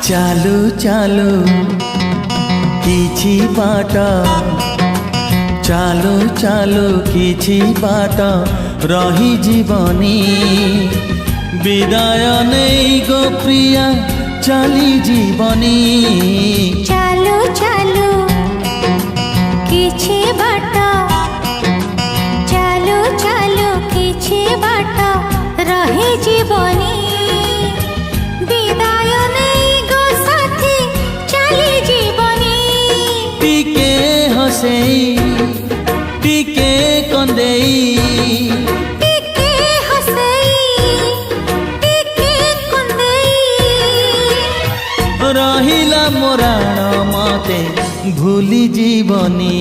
चालू चालू किछि बाट चालू चालू किछि बाट रही जीवनी विदाय नहीं गो प्रिया चली जीवनी चालू चालू किछि बाट चालू चालू किछि बाट रही जीवनी विदाय नहीं गो साथी चली जीवनी टिके हसेई टिके कंदेई टिके हसेई टिके कंदेई रहिला मोराण मते भूली जीवनी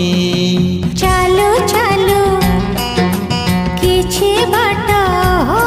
चालू चालू किछि बाट हो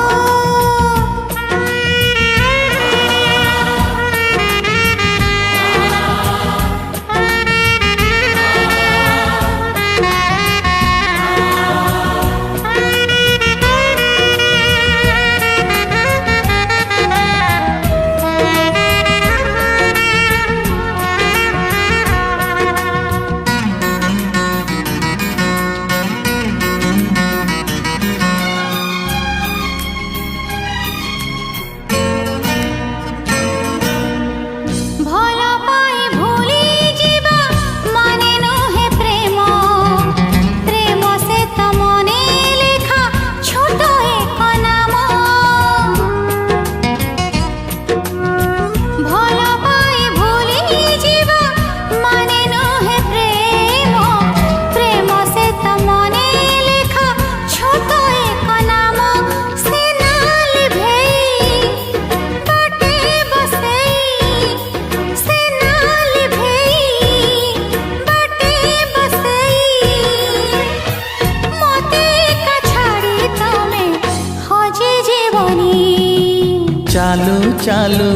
चालू चालू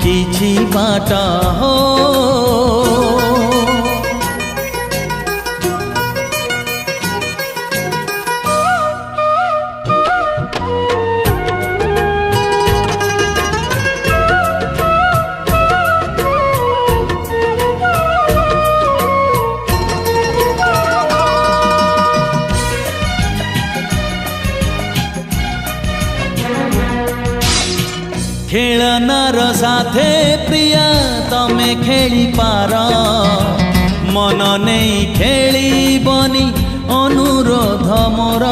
किछि बाट हो खेलनार साथे प्रिया तमे खेली पार मन नहीं खेली बनी अनुरोध मोर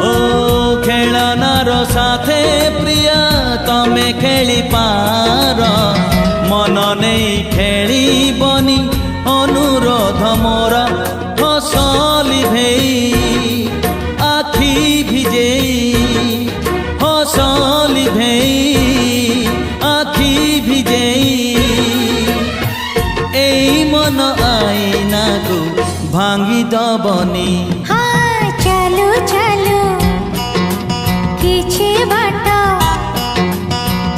ओ खेलनार साथे प्रिया तमे खेली पार मन नहीं खेली बनी अनुरोध मोर हसली भेई आखि भिजेई हसली भेई आखि भिजेई एई मन आईना को भांगी दबनी हाँ चालू चालू किछि बाट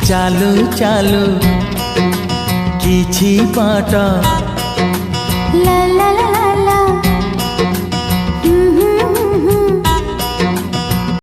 चालू चालू किछि बाट